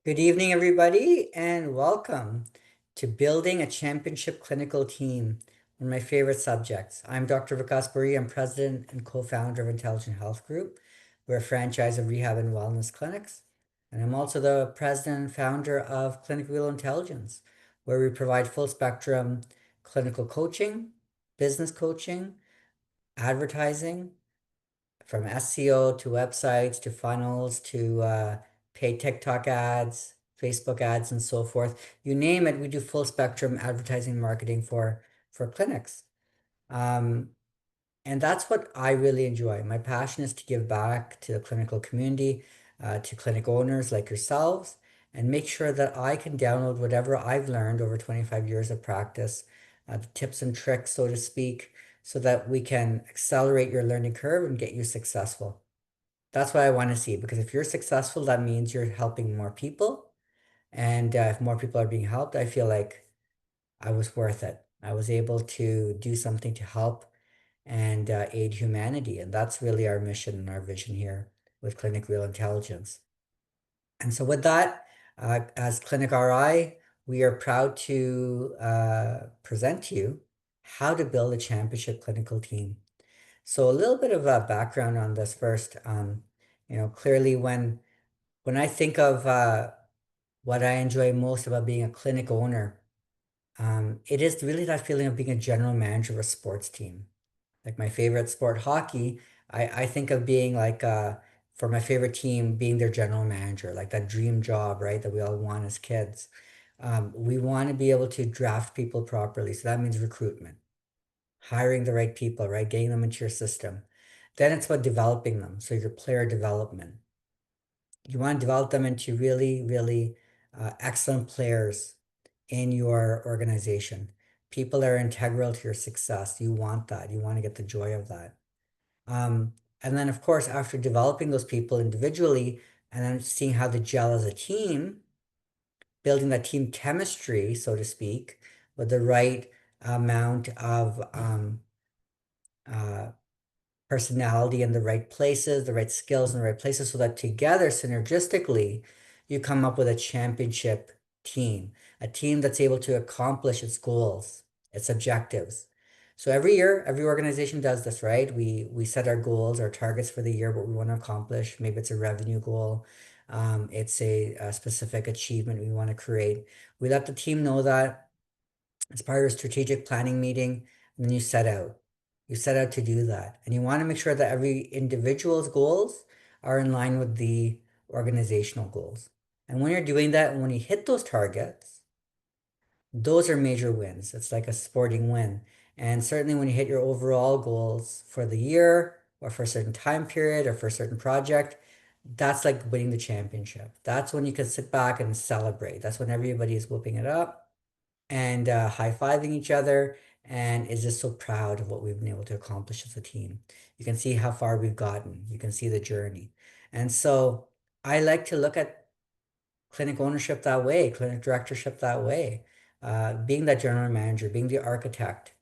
Good evening, everybody, and welcome to Building a Championship Clinical Team, one of my favorite subjects. I'm Dr. Vikas Puri. I'm president and co-founder of Intelligent Health Group. We're a franchise of rehab and wellness clinics. And I'm also the president and founder of Clinic Real Intelligence, where we provide full spectrum clinical coaching, business coaching, advertising, from SEO to websites to funnels to paid TikTok ads, Facebook ads, and so forth. You name it, we do full spectrum advertising marketing for clinics. Um, and that's what I really enjoy. My passion is to give back to the clinical community, to clinic owners like yourselves, and make sure that I can download whatever I've learned over 25 years of practice, the tips and tricks, so to speak, so that we can accelerate your learning curve and get you successful. That's what I want to see because if you're successful, that means you're helping more people. And if more people are being helped, I feel like I was worth it. I was able to do something to help and aid humanity. And that's really our mission and our vision here with Clinic Real Intelligence. And so, with that, as Clinic RI, we are proud to present to you how to build a championship clinical team. So, a little bit of a background on this first. Clearly, when I think of what I enjoy most about being a clinic owner, it is really that feeling of being a general manager of a sports team. Like my favorite sport, hockey, I think of being like, for my favorite team, being their general manager, like that dream job, right, that we all want as kids. We want to be able to draft people properly. So that means recruitment, hiring the right people, right, getting them into your system. Then it's about developing them. So your player development. You want to develop them into really, really excellent players in your organization. People that are integral to your success. You want that. You want to get the joy of that. Um, and then, of course, after developing those people individually and then seeing how they gel as a team, building that team chemistry, so to speak, with the right amount of uh, personality in the right places, the right skills in the right places, so that together, synergistically, you come up with a championship team, a team that's able to accomplish its goals, its objectives. So every year, every organization does this, right? We set our goals, our targets for the year, what we want to accomplish. Maybe it's a revenue goal. It's a specific achievement we want to create. We let the team know that as part of a strategic planning meeting, and then you set out. You set out to do that. And you want to make sure that every individual's goals are in line with the organizational goals. And when you're doing that, and when you hit those targets, those are major wins. It's like a sporting win. And certainly when you hit your overall goals for the year or for a certain time period or for a certain project, that's like winning the championship. That's when you can sit back and celebrate. That's when everybody is whooping it up and high-fiving each other and is just so proud of what we've been able to accomplish as a team. You can see how far we've gotten. You can see the journey. And so I like to look at clinic ownership that way, clinic directorship that way, being that general manager, being the architect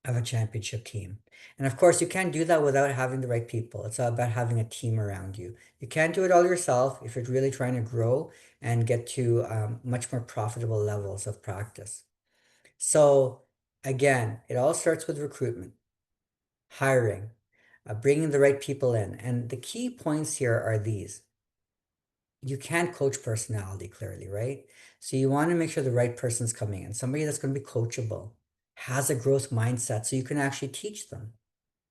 of a championship team. And of course, you can't do that without having the right people. It's all about having a team around you. You can't do it all yourself if you're really trying to grow and get to much more profitable levels of practice. So again, it all starts with recruitment, hiring, bringing the right people in. And the key points here are these. You can't coach personality clearly, right? So you want to make sure the right person's coming in, somebody that's going to be coachable, has a growth mindset, so you can actually teach them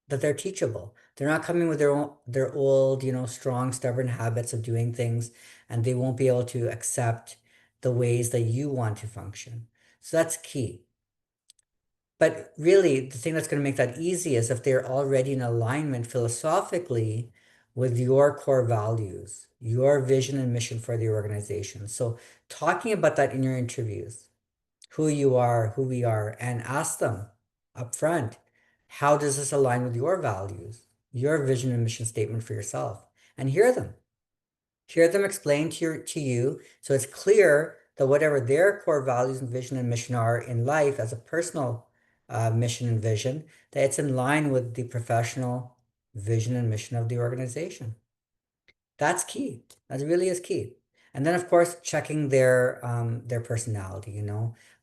that they're teachable. They're not coming with their old, strong, stubborn habits of doing things, and they won't be able to accept the ways that you want to function. So that's key. But really, the thing that's going to make that easy is if they're already in alignment philosophically with your core values, your vision and mission for the organization. So, talking about that in your interviews, who you are, who we are, and ask them up front, how does this align with your values, your vision and mission statement for yourself? And hear them. Hear them explain to you so it's clear that whatever their core values and vision and mission are in life as a personal mission and vision, that it's in line with the professional vision and mission of the organization. That's key. That really is key. And then, of course, checking their personality.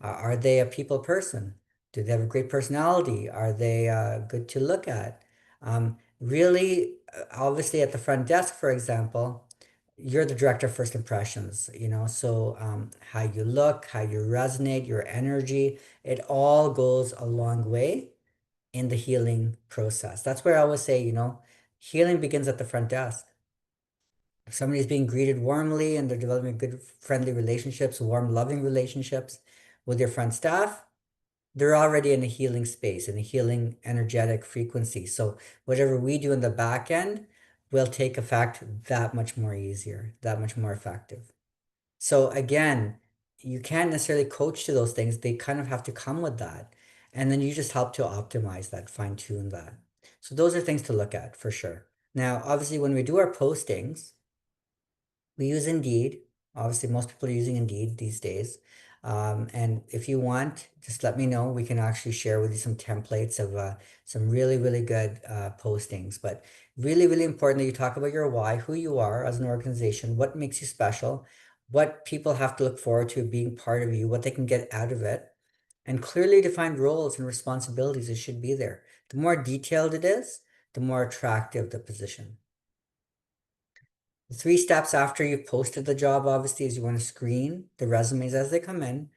Are they a people person? Do they have a great personality? Are they good to look at? Really, obviously, at the front desk, for example, you're the director of first impressions. So how you look, how you resonate, your energy, it all goes a long way in the healing process. That's where I always say, healing begins at the front desk. If somebody's being greeted warmly and they're developing good, friendly relationships, warm, loving relationships with your front staff, they're already in a healing space, in a healing energetic frequency. So whatever we do in the back end will take effect that much more easier, that much more effective. So again, you can't necessarily coach to those things. They kind of have to come with that. And then you just help to optimize that, fine tune that. So those are things to look at for sure. Now, obviously, when we do our postings, we use Indeed. Obviously, most people are using Indeed these days. And if you want, just let me know. We can actually share with you some templates of some really, really good postings. But really, really important that you talk about your why, who you are as an organization, what makes you special, what people have to look forward to being part of you, what they can get out of it, and clearly defined roles and responsibilities that should be there. The more detailed it is, the more attractive the position. The three steps after you've posted the job, obviously, is you want to screen the resumes as they come in.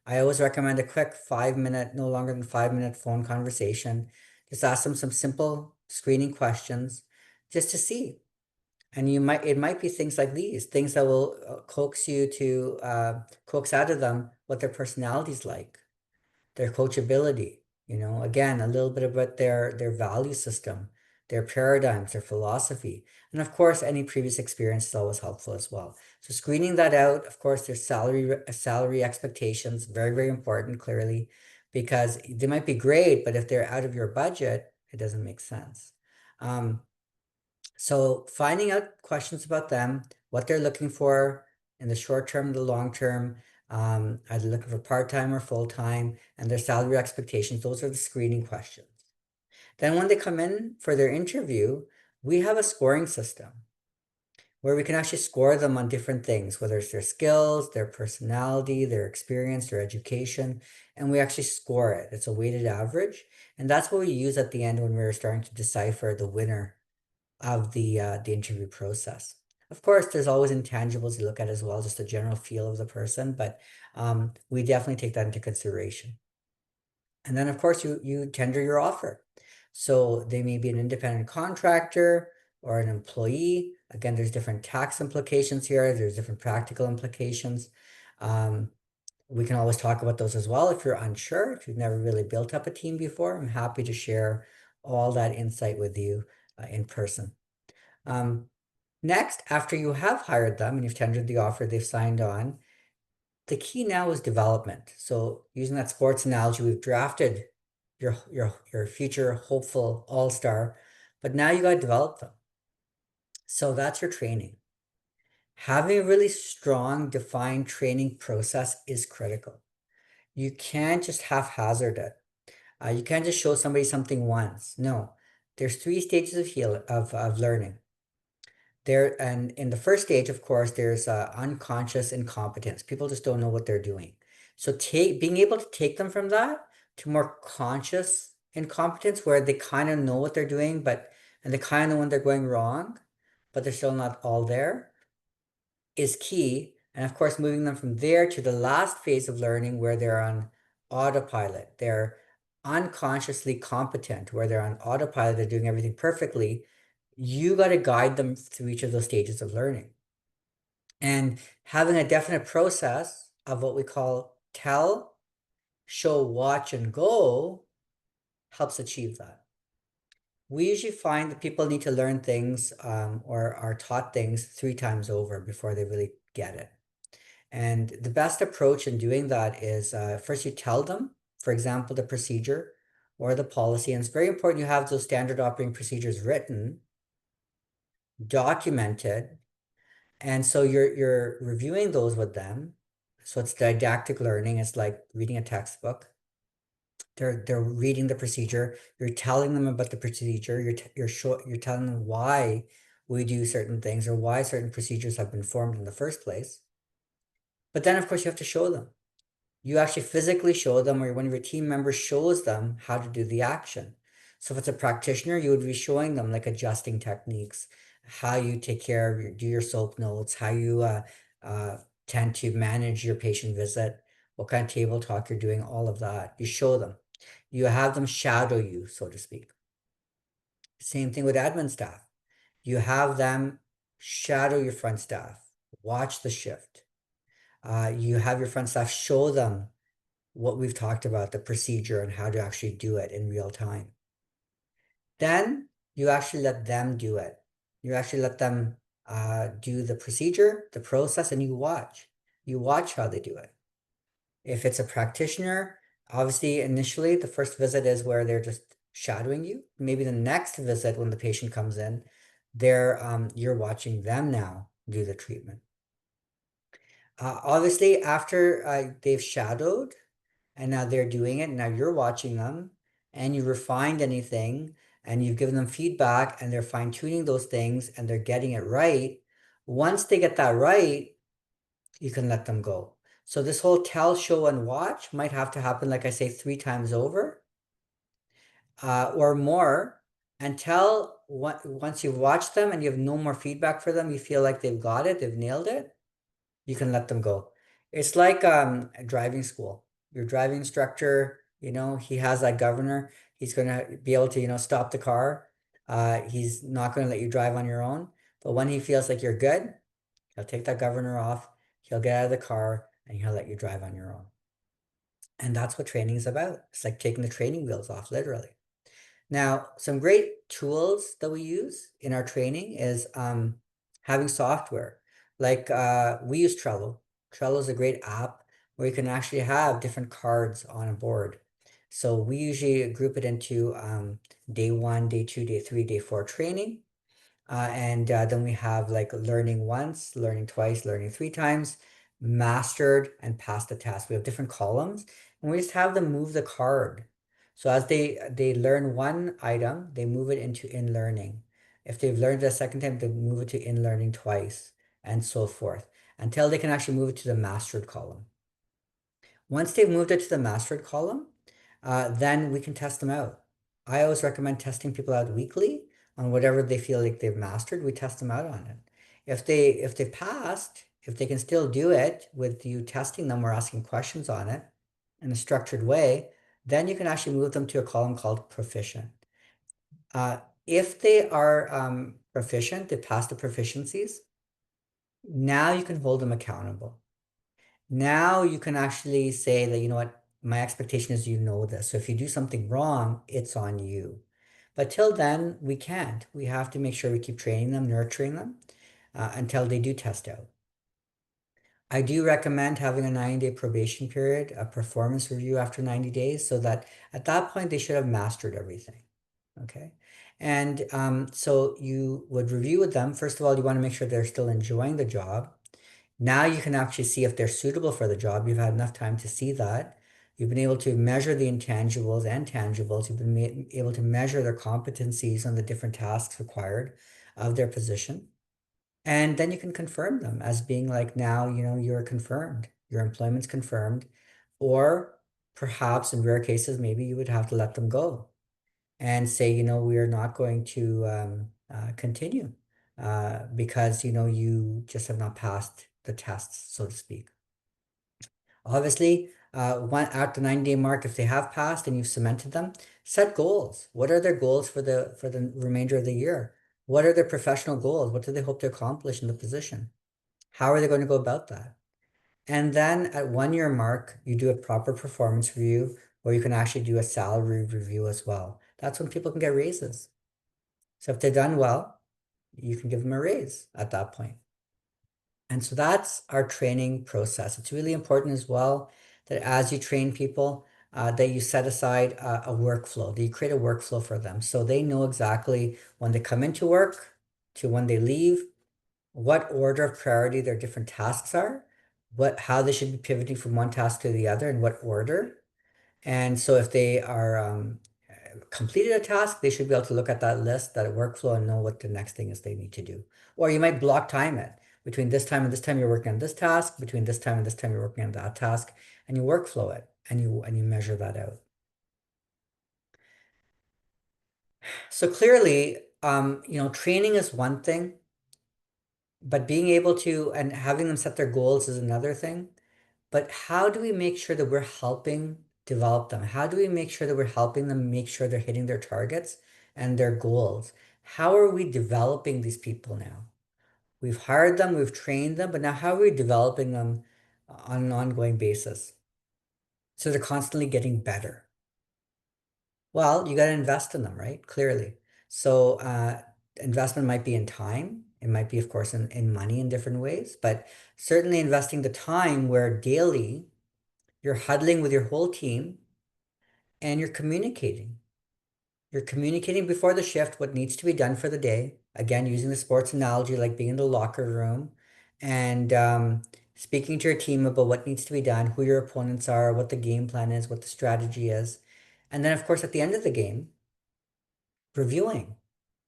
I always recommend a quick 5 minute, no longer than 5 minute phone conversation. Just ask them some simple screening questions just to see. And it might be things like these, things that will coax out of them what their personality's like, their coachability, again, a little bit about their value system, their paradigms, their philosophy. And of course, any previous experience is always helpful as well. So screening that out, of course, there's salary expectations, very, very important, clearly, because they might be great, but if they're out of your budget, it doesn't make sense. Um, so finding out questions about them, what they're looking for in the short term, the long term, are they looking for part-time or full-time, and their salary expectations, those are the screening questions. Then when they come in for their interview, we have a scoring system where we can actually score them on different things, whether it's their skills, their personality, their experience, their education, and we actually score it. It's a weighted average, and that's what we use at the end when we're starting to decipher the winner of the interview process. Of course, there's always intangibles you look at as well, just the general feel of the person, but we definitely take that into consideration. And then, of course, you tender your offer. So they may be an independent contractor or an employee. Again, there's different tax implications here. There's different practical implications. Um, we can always talk about those as well if you're unsure, if you've never really built up a team before. I'm happy to share all that insight with you in person. Um, Next, after you have hired them and you've tendered the offer, they've signed on, the key now is development. So using that sports analogy, we've drafted your future hopeful all-star, but now you got to develop them. So that's your training. Having a really strong, defined training process is critical. You can't just haphazard it. You can't just show somebody something once. No, there's three stages of of learning. There and in the first stage, of course, there's unconscious incompetence. People just don't know what they're doing. So being able to take them from that to more conscious incompetence, where they kind of know what they're doing, and they kind of know when they're going wrong, but they're still not all there, is key. And of course, moving them from there to the last phase of learning, where they're on autopilot. They're unconsciously competent, where they're on autopilot, they're doing everything perfectly. You got to guide them through each of those stages of learning. And having a definite process of what we call tell, show, watch, and go helps achieve that. We usually find that people need to learn things or are taught things 3 times over before they really get it. And the best approach in doing that is first you tell them, for example, the procedure or the policy. And it's very important you have those standard operating procedures written, documented, and so you're reviewing those with them. So it's didactic learning. It's like reading a textbook. They're reading the procedure. You're telling them about the procedure. You're telling them why we do certain things or why certain procedures have been formed in the first place. But then, of course, you have to show them. You actually physically show them, or one of your team members shows them how to do the action. So if it's a practitioner, you would be showing them like adjusting techniques, how you take care of do your soap notes, how you uh, tend to manage your patient visit, what kind of table talk you're doing, all of that. You show them. You have them shadow you, so to speak. Same thing with admin staff. You have them shadow your front staff, watch the shift. You have your front staff show them what we've talked about, the procedure and how to actually do it in real time. Then you actually let them do it. You actually let them do the procedure, the process, and you watch. You watch how they do it. If it's a practitioner, obviously, initially, the first visit is where they're just shadowing you. Maybe the next visit, when the patient comes in, you're watching them now do the treatment. Obviously, after they've shadowed, and now they're doing it. Now you're watching them and you refined anything and you've given them feedback and they're fine tuning those things and they're getting it right. Once they get that right, you can let them go. So this whole tell, show, and watch might have to happen, like I say, 3 times over or more until once you've watched them and you have no more feedback for them, you feel like they've got it, they've nailed it, you can let them go. It's like a driving school. Your driving instructor, he has that governor. He's gonna be able to, stop the car. He's not gonna let you drive on your own. But when he feels like you're good, he'll take that governor off. He'll get out of the car and he'll let you drive on your own. And that's what training is about. It's like taking the training wheels off, literally. Now, some great tools that we use in our training is having software. Like we use Trello. Trello is a great app where you can actually have different cards on a board. So we usually group it into day one, day two, day three, day four training. And then we have like learning once, learning twice, learning 3 times, mastered, and passed the test. We have different columns, and we just have them move the card. So as they learn one item, they move it into in learning. If they've learned it a second time, they move it to in learning twice, and so forth, until they can actually move it to the mastered column. Once they've moved it to the mastered column, then we can test them out. I always recommend testing people out weekly on whatever they feel like they've mastered. We test them out on it. If they passed, if they can still do it with you testing them or asking questions on it in a structured way, then you can actually move them to a column called proficient. If they are proficient, they pass the proficiencies, now you can hold them accountable. Now you can actually say that, you know what, my expectation is you know this. So if you do something wrong, it's on you. But till then, we can't. We have to make sure we keep training them, nurturing them until they do test out. I do recommend having a 90-day probation period, a performance review after 90 days, so that at that point they should have mastered everything. Okay. And so you would review with them. First of all, you want to make sure they're still enjoying the job. Now you can actually see if they're suitable for the job. You've had enough time to see that. You've been able to measure the intangibles and tangibles. You've been able to measure their competencies on the different tasks required of their position. And then you can confirm them as being like, now, you're confirmed. Your employment's confirmed. Or perhaps in rare cases, maybe you would have to let them go and say, we are not going to continue because, you just have not passed the tests, so to speak. Obviously, at the 90-day mark, if they have passed and you've cemented them, set goals. What are their goals for the remainder of the year? What are their professional goals? What do they hope to accomplish in the position? How are they going to go about that? And then at 1 year mark, you do a proper performance review, or you can actually do a salary review as well. That's when people can get raises. So if they've done well, you can give them a raise at that point. And so that's our training process. It's really important as well that as you train people, that you set aside a workflow, that you create a workflow for them so they know exactly when they come into work to when they leave, what order of priority their different tasks are, how they should be pivoting from one task to the other, in what order. And so if they are completed a task, they should be able to look at that list, that workflow, and know what the next thing is they need to do. Or you might block time it. Between this time and this time, you're working on this task. Between this time and this time, you're working on that task, and you workflow it, and you measure that out. So clearly, training is one thing, but being able to and having them set their goals is another thing. But how do we make sure that we're helping develop them? How do we make sure that we're helping them make sure they're hitting their targets and their goals? How are we developing these people now? We've hired them, we've trained them, but now how are we developing them on an ongoing basis? So they're constantly getting better. Well, you got to invest in them, right? Clearly. So investment might be in time. It might be, of course, in money in different ways, but certainly investing the time where daily you're huddling with your whole team and you're communicating. You're communicating before the shift what needs to be done for the day. Again, using the sports analogy, like being in the locker room and speaking to your team about what needs to be done, who your opponents are, what the game plan is, what the strategy is. And then, of course, at the end of the game, reviewing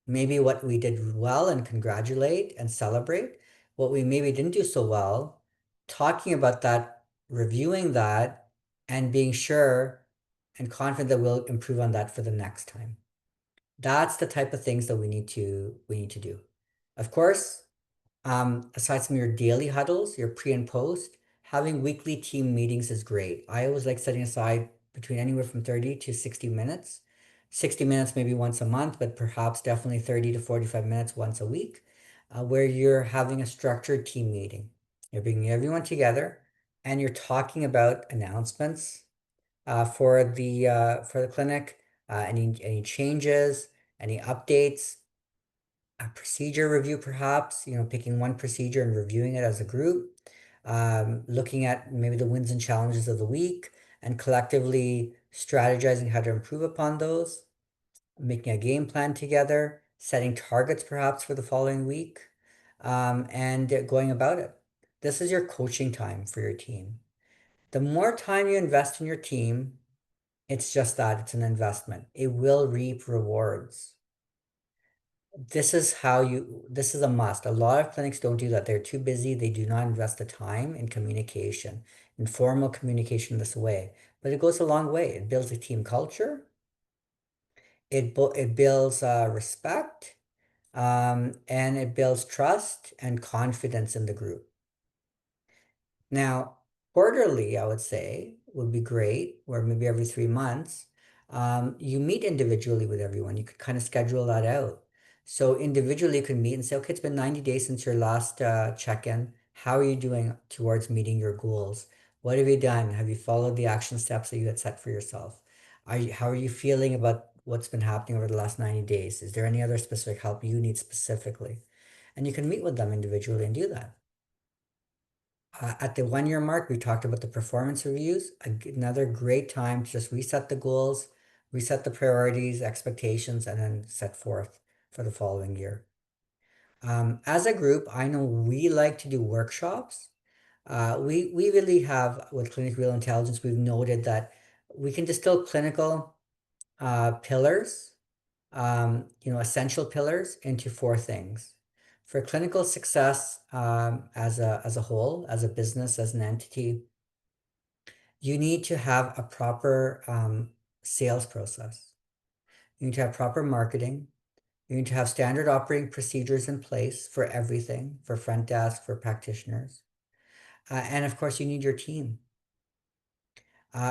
maybe what we did well and congratulate and celebrate, what we maybe didn't do so well, talking about that, reviewing that, and being sure and confident that we'll improve on that for the next time. That's the type of things that we need to do. Of course, aside from your daily huddles, your pre and post, having weekly team meetings is great. I always like setting aside between anywhere from 30 to 60 minutes. 60 minutes maybe once a month, but perhaps definitely 30 to 45 minutes once a week, where you're having a structured team meeting. You're bringing everyone together and you're talking about announcements for the clinic, any changes, any updates, a procedure review, perhaps, picking one procedure and reviewing it as a group, looking at maybe the wins and challenges of the week, and collectively strategizing how to improve upon those, making a game plan together, setting targets perhaps for the following week, and going about it. This is your coaching time for your team. The more time you invest in your team, it's just that it's an investment. It will reap rewards. This is a must. A lot of clinics don't do that. They're too busy. They do not invest the time in communication, informal communication this way. But it goes a long way. It builds a team culture. It builds respect, and it builds trust and confidence in the group. Now, quarterly, I would say, would be great, or maybe every 3 months. You meet individually with everyone. You could kind of schedule that out. So individually, you can meet and say, okay, it's been 90 days since your last check-in. How are you doing towards meeting your goals? What have you done? Have you followed the action steps that you had set for yourself? How are you feeling about what's been happening over the last 90 days? Is there any other specific help you need specifically? And you can meet with them individually and do that. At the 1 year mark, we talked about the performance reviews. Another great time to just reset the goals, reset the priorities, expectations, and then set forth for the following year. As a group, I know we like to do workshops. We really have, with Clinic Real Intelligence, we've noted that we can distill clinical pillars, essential pillars into four things. For clinical success, as a whole, as a business, as an entity, you need to have a proper sales process. You need to have proper marketing. You need to have standard operating procedures in place for everything, for front desk, for practitioners. And of course, you need your team.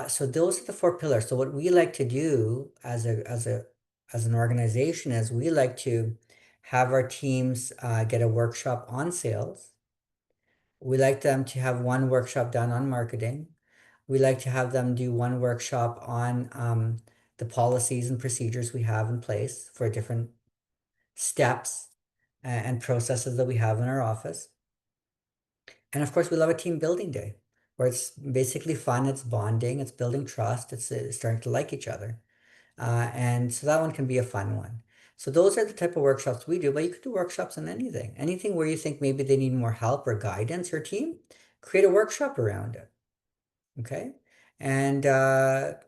So those are the four pillars. So what we like to do as an organization is we like to have our teams get a workshop on sales. We like them to have one workshop done on marketing. We like to have them do one workshop on the policies and procedures we have in place for different steps and processes that we have in our office. And of course, we love a team building day where it's basically fun, it's bonding, it's building trust, it's starting to like each other. And so that one can be a fun one. So those are the type of workshops we do, but you could do workshops on anything. Anything where you think maybe they need more help or guidance, your team, create a workshop around it. Okay. And they're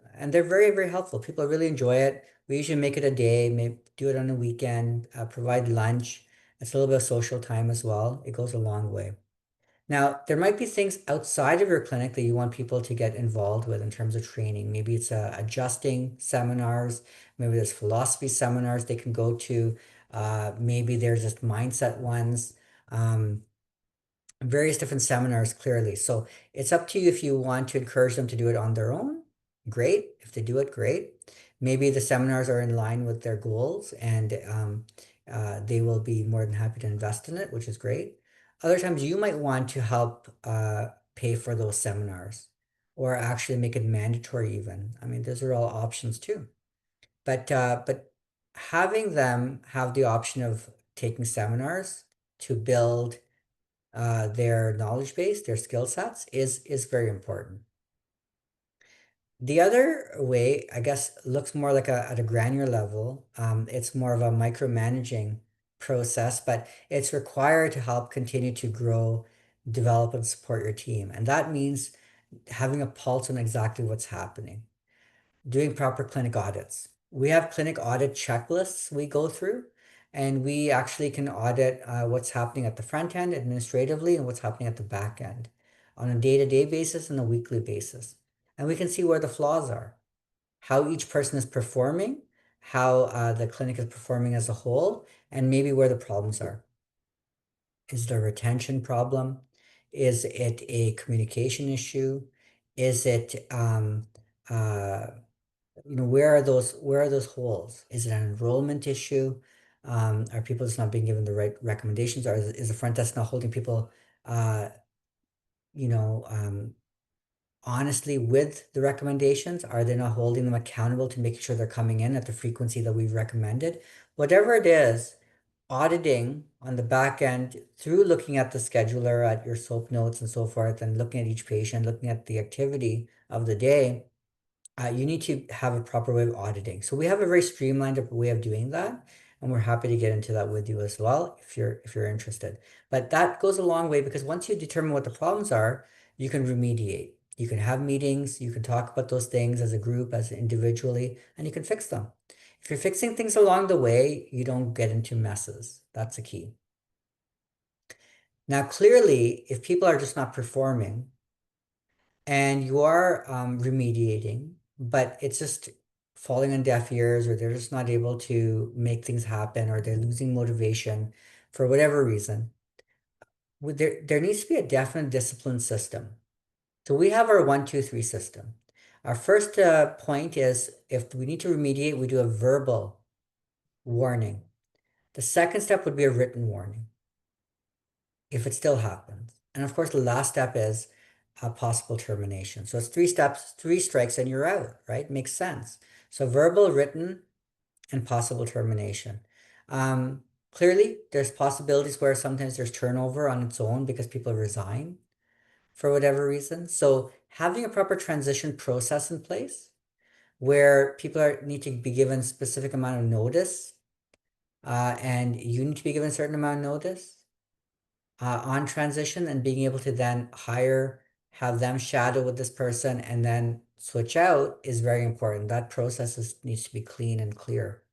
very, very helpful. People really enjoy it. We usually make it a day, maybe do it on a weekend, provide lunch. It's a little bit of social time as well. It goes a long way. Now, there might be things outside of your clinic that you want people to get involved with in terms of training. Maybe it's adjusting seminars, maybe there's philosophy seminars they can go to, maybe there's just mindset ones. Um, Various different seminars clearly. So it's up to you if you want to encourage them to do it on their own. Great. If they do it, great. Maybe the seminars are in line with their goals and they will be more than happy to invest in it, which is great. Other times you might want to help pay for those seminars or actually make it mandatory even. I mean, those are all options too. But having them have the option of taking seminars to build their knowledge base, their skill sets is very important. The other way, I guess, looks more like at a granular level. It's more of a micromanaging process, but it's required to help continue to grow, develop, and support your team. And that means having a pulse on exactly what's happening, doing proper clinic audits. We have clinic audit checklists we go through, and we actually can audit what's happening at the front end administratively and what's happening at the back end on a day-to-day basis and a weekly basis. And we can see where the flaws are, how each person is performing, how the clinic is performing as a whole, and maybe where the problems are. Is it a retention problem? Is it a communication issue? Is it uh, where are those holes? Is it an enrollment issue? Are people just not being given the right recommendations? Or is the front desk not holding people uh, you know, honestly with the recommendations? Are they not holding them accountable to making sure they're coming in at the frequency that we've recommended? Whatever it is, auditing on the back end through looking at the scheduler, at your SOAP notes and so forth, and looking at each patient, looking at the activity of the day, you need to have a proper way of auditing. So we have a very streamlined way of doing that, and we're happy to get into that with you as well if you're interested. But that goes a long way because once you determine what the problems are, you can remediate. You can have meetings, you can talk about those things as a group, as individually, and you can fix them. If you're fixing things along the way, you don't get into messes. That's the key. Now, clearly, if people are just not performing, and you are remediating, but it's just falling on deaf ears, or they're just not able to make things happen, or they're losing motivation for whatever reason. There needs to be a definite discipline system. So we have our 1, 2, 3 system. Our first point is if we need to remediate, we do a verbal warning. The second step would be a written warning if it still happens. And of course, the last step is a possible termination. So it's 3 steps, 3 strikes, and you're out, right? Makes sense. So verbal, written, and possible termination. Clearly, there's possibilities where sometimes there's turnover on its own because people resign for whatever reason. So having a proper transition process in place where people need to be given specific amount of notice, and you need to be given a certain amount of notice on transition, and being able to then have them shadow with this person and then switch out is very important. That process needs to be clean and clear.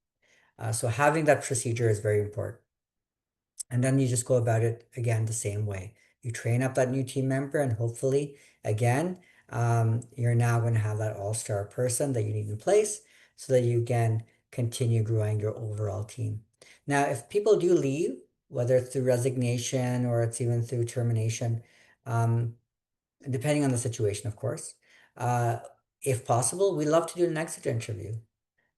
So having that procedure is very important. And then you just go about it again the same way. You train up that new team member, and hopefully, again, you're now going to have that all-star person that you need in place so that you can continue growing your overall team. Now, if people do leave, whether it's through resignation or it's even through termination, um, depending on the situation, of course, uh, if possible, we love to do an exit interview.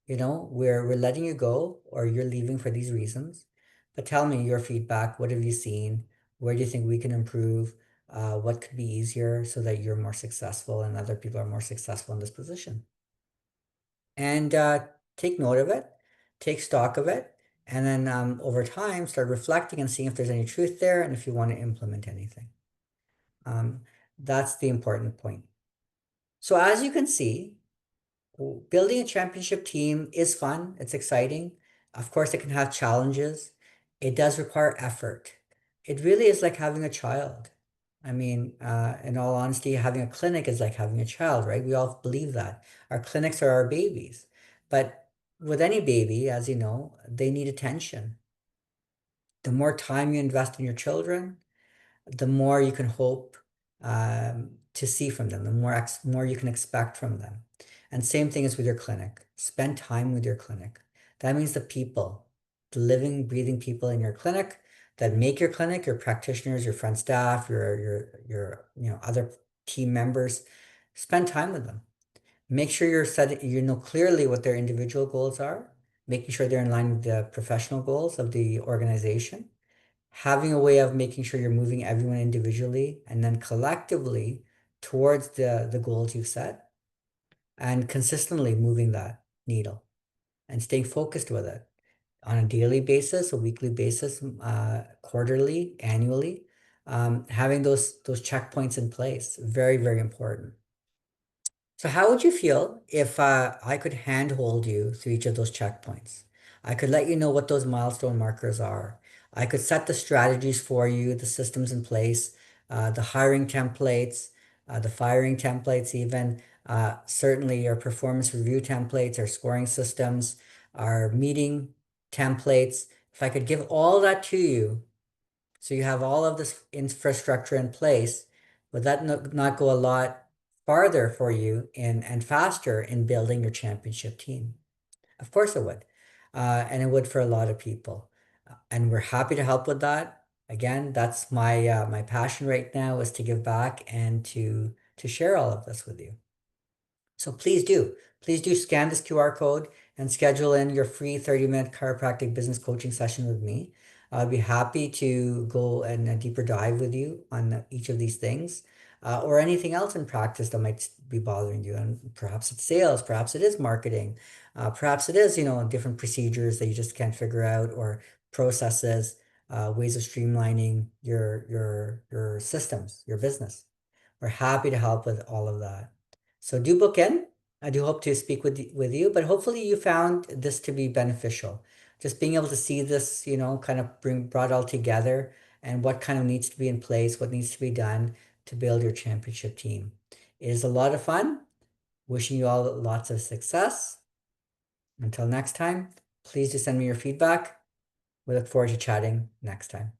We're letting you go or you're leaving for these reasons. But tell me your feedback. What have you seen? Where do you think we can improve? What could be easier so that you're more successful and other people are more successful in this position? And take note of it, take stock of it, and then over time start reflecting and seeing if there's any truth there and if you want to implement anything. Um, that's the important point. So as you can see, building a championship team is fun. It's exciting. Of course, it can have challenges. It does require effort. It really is like having a child. I mean, in all honesty, having a clinic is like having a child, right? We all believe that. Our clinics are our babies. But with any baby, as you know, they need attention. The more time you invest in your children, the more you can hope to see from them, the more you can expect from them. And same thing is with your clinic. Spend time with your clinic. That means the people, the living, breathing people in your clinic that make your clinic, your practitioners, your front staff, your other team members. Spend time with them. Make sure you're setting, you know clearly what their individual goals are, making sure they're in line with the professional goals of the organization, having a way of making sure you're moving everyone individually and then collectively towards the goals you've set, and consistently moving that needle and staying focused with it on a daily basis, a weekly basis, quarterly, annually. Having those checkpoints in place, very, very important. So how would you feel if I could handhold you through each of those checkpoints? I could let you know what those milestone markers are. I could set the strategies for you, the systems in place, the hiring templates, the firing templates, even certainly our performance review templates, our scoring systems, our meeting templates. If I could give all that to you, so you have all of this infrastructure in place. Would that not go a lot farther for you and faster in building your championship team? Of course it would. And it would for a lot of people. And we're happy to help with that. Again, that's my passion right now is to give back and to share all of this with you. So please do scan this QR code and schedule in your free 30-minute chiropractic business coaching session with me. I'll be happy to go in a deeper dive with you on each of these things, or anything else in practice that might be bothering you. And perhaps it's sales, perhaps it is marketing, perhaps it is, different procedures that you just can't figure out, or processes, ways of streamlining your systems, your business. We're happy to help with all of that. So do book in. I do hope to speak with you, but hopefully you found this to be beneficial. Just being able to see this, kind of brought all together, and what kind of needs to be in place, what needs to be done to build your championship team. It is a lot of fun. Wishing you all lots of success. Until next time, please do send me your feedback. We look forward to chatting next time.